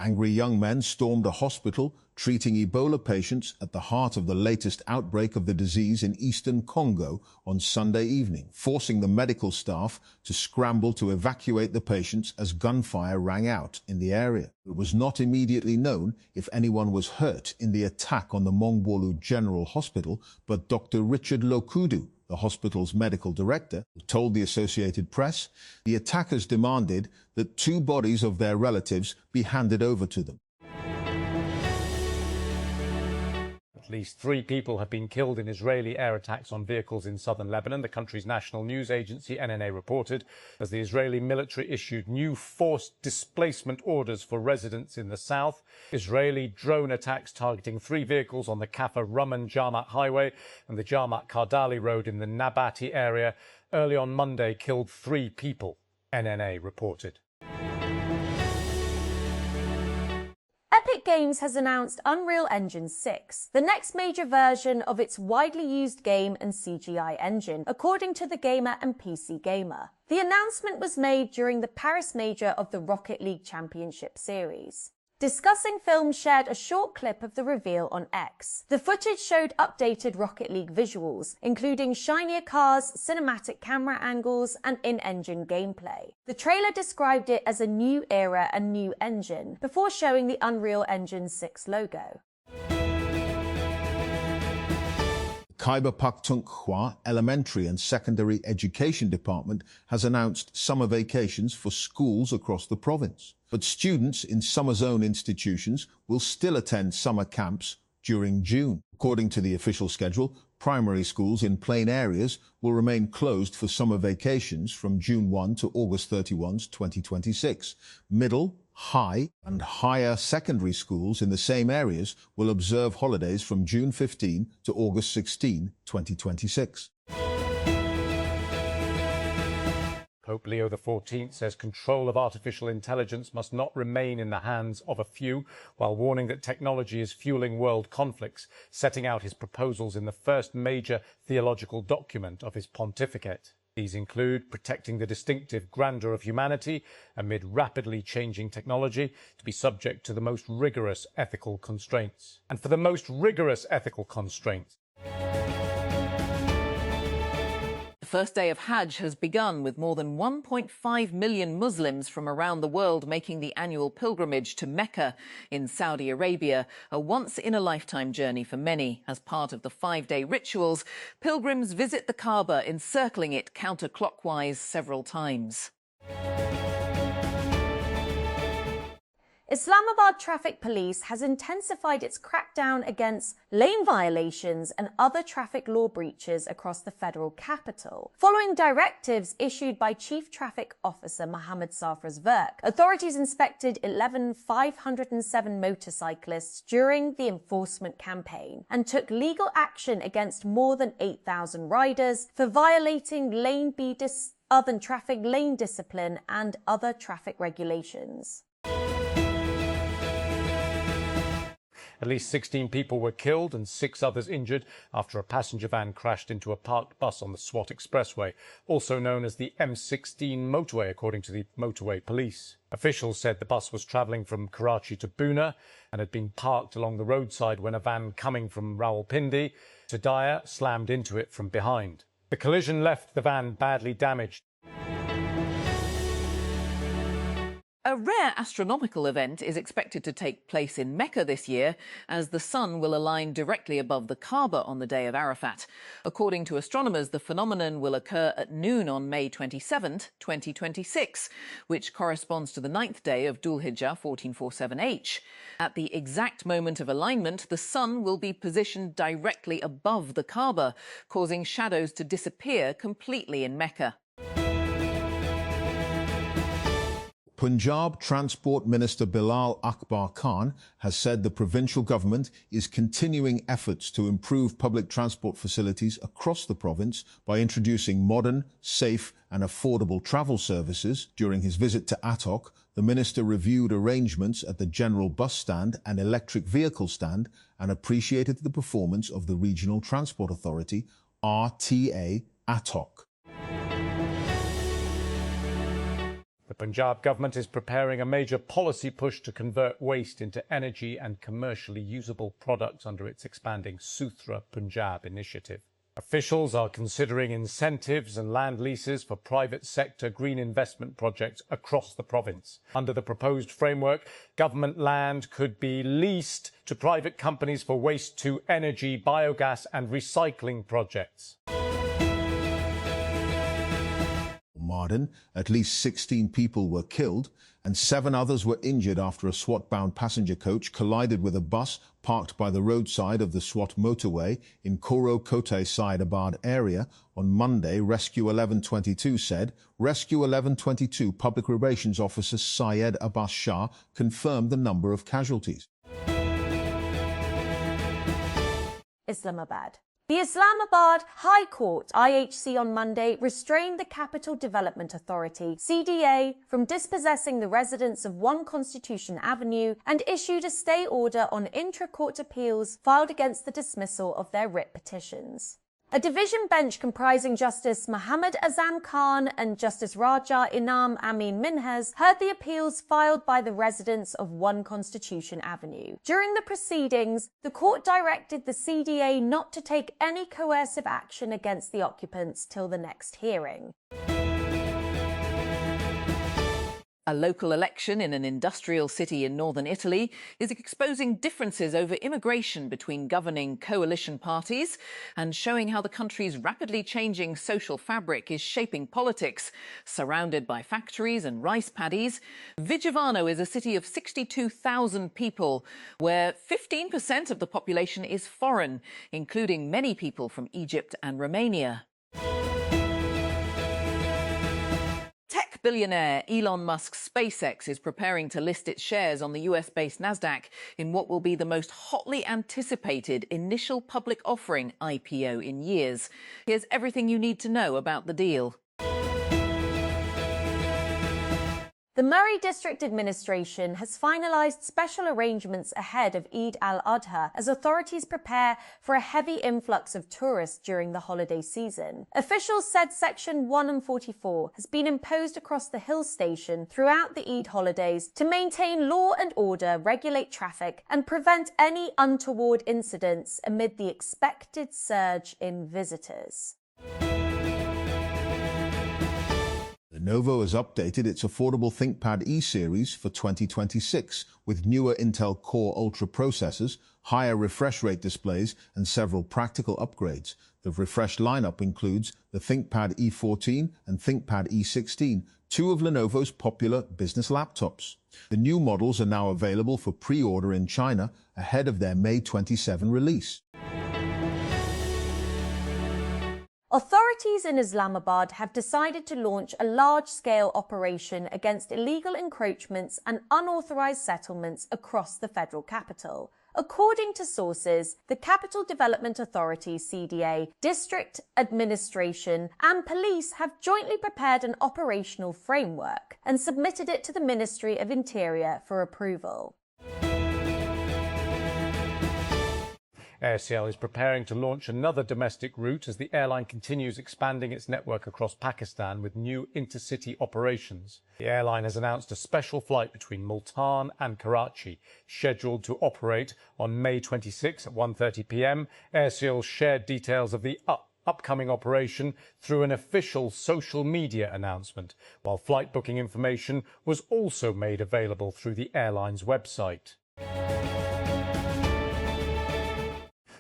Angry young men stormed a hospital treating Ebola patients at the heart of the latest outbreak of the disease in eastern Congo on Sunday evening, forcing the medical staff to scramble to evacuate the patients as gunfire rang out in the area. It was not immediately known if anyone was hurt in the attack on the Mongwolu General Hospital, but Dr. Richard Lokudu, the hospital's medical director, told the Associated Press the attackers demanded that 2 bodies of their relatives be handed over to them. At least 3 people have been killed in Israeli air attacks on vehicles in southern Lebanon, the country's national news agency NNA reported, as the Israeli military issued new forced displacement orders for residents in the south. Israeli drone attacks targeting 3 vehicles on the Kafar Rumman Jarmat highway and the Jarmat Kardali road in the Nabati area early on Monday killed 3 people, NNA reported. Epic Games has announced Unreal Engine 6, the next major version of its widely used game and CGI engine, according to The Gamer and PC Gamer. The announcement was made during the Paris Major of the Rocket League Championship Series. Discussing Film shared a short clip of the reveal on X. The footage showed updated Rocket League visuals, including shinier cars, cinematic camera angles, and in-engine gameplay. The trailer described it as a new era and new engine, before showing the Unreal Engine 6 logo. Khyber Pakhtunkhwa Elementary and Secondary Education Department has announced summer vacations for schools across the province. But students in summer zone institutions will still attend summer camps during June. According to the official schedule, primary schools in plain areas will remain closed for summer vacations from June 1 to August 31, 2026. Middle, high and higher secondary schools in the same areas will observe holidays from June 15 to August 16, 2026. Pope Leo XIV says control of artificial intelligence must not remain in the hands of a few, while warning that technology is fueling world conflicts, setting out his proposals in the first major theological document of his pontificate. These include protecting the distinctive grandeur of humanity amid rapidly changing technology to be subject to the most rigorous ethical constraints. And for the most rigorous ethical constraints, The first day of Hajj has begun, with more than 1.5 million Muslims from around the world making the annual pilgrimage to Mecca in Saudi Arabia, a once-in-a-lifetime journey for many. As part of the 5-day rituals, pilgrims visit the Kaaba, encircling it counterclockwise several times. Islamabad Traffic Police has intensified its crackdown against lane violations and other traffic law breaches across the federal capital. Following directives issued by Chief Traffic Officer Mohammed Safraz Verk, authorities inspected 11,507 motorcyclists during the enforcement campaign and took legal action against more than 8,000 riders for violating lane B other traffic lane discipline and other traffic regulations. At least 16 people were killed and 6 others injured after a passenger van crashed into a parked bus on the Swat Expressway, also known as the M16 motorway, according to the motorway police. Officials said the bus was travelling from Karachi to Pune and had been parked along the roadside when a van coming from Rawalpindi to Daya slammed into it from behind. The collision left the van badly damaged. A rare astronomical event is expected to take place in Mecca this year, as the sun will align directly above the Kaaba on the day of Arafat. According to astronomers, the phenomenon will occur at noon on May 27, 2026, which corresponds to the 9th day of Dhul Hijjah 1447H. At the exact moment of alignment, the sun will be positioned directly above the Kaaba, causing shadows to disappear completely in Mecca. Punjab Transport Minister Bilal Akbar Khan has said the provincial government is continuing efforts to improve public transport facilities across the province by introducing modern, safe and affordable travel services. During his visit to Attock, the minister reviewed arrangements at the general bus stand and electric vehicle stand and appreciated the performance of the Regional Transport Authority, RTA, Attock. The Punjab government is preparing a major policy push to convert waste into energy and commercially usable products under its expanding Suthra Punjab initiative. Officials are considering incentives and land leases for private sector green investment projects across the province. Under the proposed framework, government land could be leased to private companies for waste to energy, biogas and recycling projects. Marden, at least 16 people were killed and 7 others were injured after a SWAT-bound passenger coach collided with a bus parked by the roadside of the SWAT motorway in Koro Kote Saidabad area on Monday, Rescue 1122 said. Rescue 1122 Public Relations Officer Syed Abbas Shah confirmed the number of casualties. Islamabad. The Islamabad High Court, IHC, on Monday restrained the Capital Development Authority, CDA, from dispossessing the residents of 1 Constitution Avenue and issued a stay order on intra-court appeals filed against the dismissal of their writ petitions. A division bench comprising Justice Muhammad Azam Khan and Justice Raja Inam Amin Minhas heard the appeals filed by the residents of 1 Constitution Avenue. During the proceedings, the court directed the CDA not to take any coercive action against the occupants till the next hearing. A local election in an industrial city in northern Italy is exposing differences over immigration between governing coalition parties and showing how the country's rapidly changing social fabric is shaping politics. Surrounded by factories and rice paddies, Vigevano is a city of 62,000 people, where 15% of the population is foreign, including many people from Egypt and Romania. Billionaire Elon Musk's SpaceX is preparing to list its shares on the US-based Nasdaq in what will be the most hotly anticipated initial public offering IPO in years. Here's everything you need to know about the deal. The Murray District Administration has finalised special arrangements ahead of Eid al-Adha as authorities prepare for a heavy influx of tourists during the holiday season. Officials said Section 144 has been imposed across the hill station throughout the Eid holidays to maintain law and order, regulate traffic and prevent any untoward incidents amid the expected surge in visitors. Lenovo has updated its affordable ThinkPad E-series for 2026 with newer Intel Core Ultra processors, higher refresh rate displays and several practical upgrades. The refreshed lineup includes the ThinkPad E14 and ThinkPad E16, 2 of Lenovo's popular business laptops. The new models are now available for pre-order in China ahead of their May 27 release. Authorities in Islamabad have decided to launch a large-scale operation against illegal encroachments and unauthorised settlements across the federal capital. According to sources, the Capital Development Authority, CDA, District Administration and Police have jointly prepared an operational framework and submitted it to the Ministry of Interior for approval. AirCL is preparing to launch another domestic route as the airline continues expanding its network across Pakistan with new intercity operations. The airline has announced a special flight between Multan and Karachi, scheduled to operate on May 26 at 1:30 p.m. AirCL shared details of the upcoming operation through an official social media announcement, while flight booking information was also made available through the airline's website.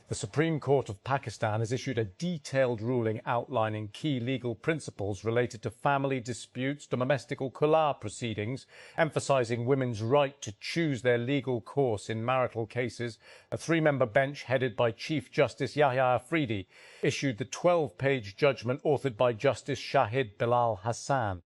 The Supreme Court of Pakistan has issued a detailed ruling outlining key legal principles related to family disputes, domestic or khula proceedings, emphasising women's right to choose their legal course in marital cases. A 3-member bench headed by Chief Justice Yahya Afridi issued the 12-page judgment authored by Justice Shahid Bilal Hassan.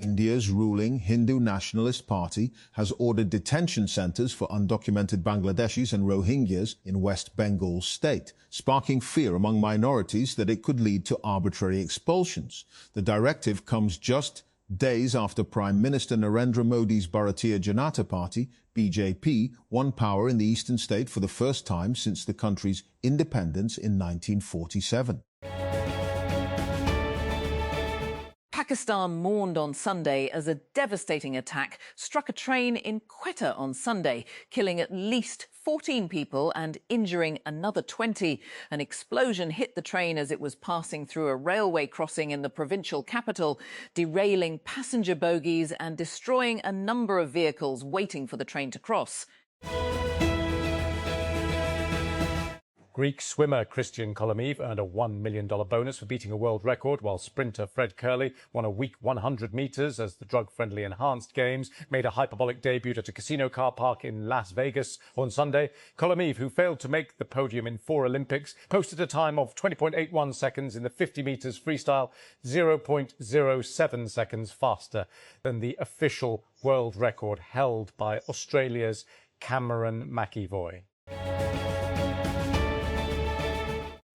India's ruling Hindu Nationalist Party has ordered detention centres for undocumented Bangladeshis and Rohingyas in West Bengal state, sparking fear among minorities that it could lead to arbitrary expulsions. The directive comes just days after Prime Minister Narendra Modi's Bharatiya Janata Party, BJP, won power in the eastern state for the first time since the country's independence in 1947. Pakistan mourned on Sunday as a devastating attack struck a train in Quetta on Sunday, killing at least 14 people and injuring another 20. An explosion hit the train as it was passing through a railway crossing in the provincial capital, derailing passenger bogies and destroying a number of vehicles waiting for the train to cross. Greek swimmer Christian Kolomeev earned a $1 million bonus for beating a world record, while sprinter Fred Kerley won a week 100 metres as the drug-friendly Enhanced Games made a hyperbolic debut at a casino car park in Las Vegas on Sunday. Kolomeev, who failed to make the podium in 4 Olympics, posted a time of 20.81 seconds in the 50 metres freestyle, 0.07 seconds faster than the official world record held by Australia's Cameron McEvoy.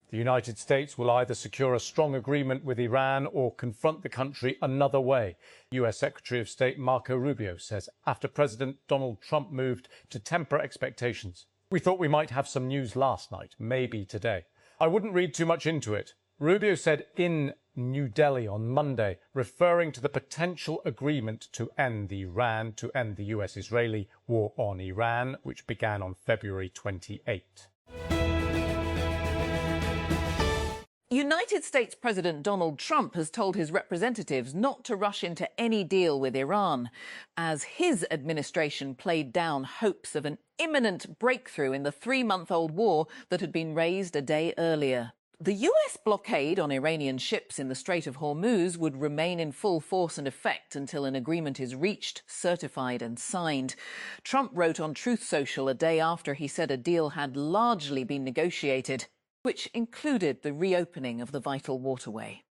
The United States will either secure a strong agreement with Iran or confront the country another way, US Secretary of State Marco Rubio says after President Donald Trump moved to temper expectations. We thought we might have some news last night, maybe today. I wouldn't read too much into it. Rubio said in New Delhi on Monday, referring to the potential agreement to end the US-Israeli war on Iran, which began on February 28. United States President Donald Trump has told his representatives not to rush into any deal with Iran, as his administration played down hopes of an imminent breakthrough in the 3-month-old war that had been raised a day earlier. The US blockade on Iranian ships in the Strait of Hormuz would remain in full force and effect until an agreement is reached, certified and signed. Trump wrote on Truth Social a day after he said a deal had largely been negotiated, which included the reopening of the vital waterway.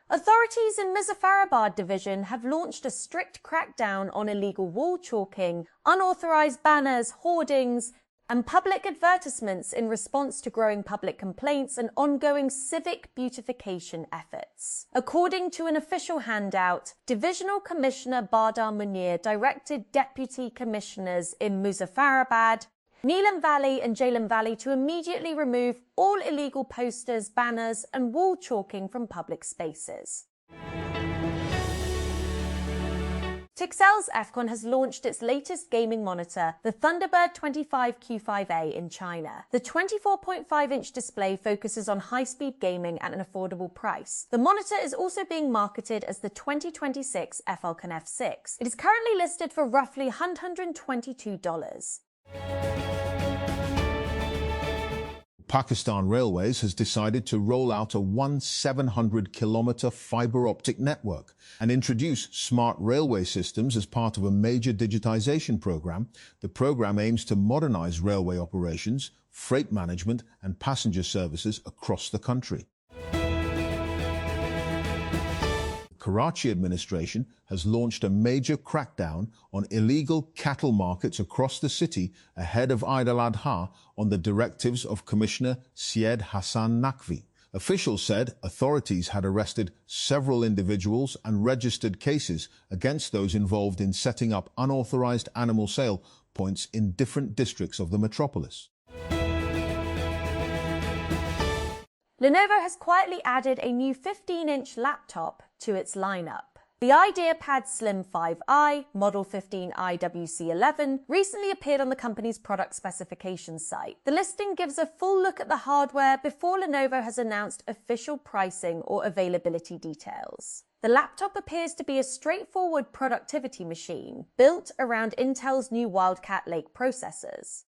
Authorities in Muzaffarabad division have launched a strict crackdown on illegal wall chalking, unauthorised banners, hoardings and public advertisements in response to growing public complaints and ongoing civic beautification efforts. According to an official handout, Divisional Commissioner Bardar Munir directed Deputy Commissioners in Muzaffarabad, Neelam Valley and Jhelum Valley to immediately remove all illegal posters, banners and wall chalking from public spaces. Tixel's FCON has launched its latest gaming monitor, the Thunderbird 25Q5A in China. The 24.5-inch display focuses on high-speed gaming at an affordable price. The monitor is also being marketed as the 2026 Falcon F6. It is currently listed for roughly $122. Pakistan Railways has decided to roll out a 1,700-kilometre fibre optic network and introduce smart railway systems as part of a major digitisation programme. The programme aims to modernise railway operations, freight management and passenger services across the country. Karachi administration has launched a major crackdown on illegal cattle markets across the city ahead of Eid al-Adha on the directives of Commissioner Syed Hassan Naqvi. Officials said authorities had arrested several individuals and registered cases against those involved in setting up unauthorized animal sale points in different districts of the metropolis. Lenovo has quietly added a new 15-inch laptop to its lineup. The IdeaPad Slim 5i, Model 15i WC11, recently appeared on the company's product specifications site. The listing gives a full look at the hardware before Lenovo has announced official pricing or availability details. The laptop appears to be a straightforward productivity machine, built around Intel's new Wildcat Lake processors.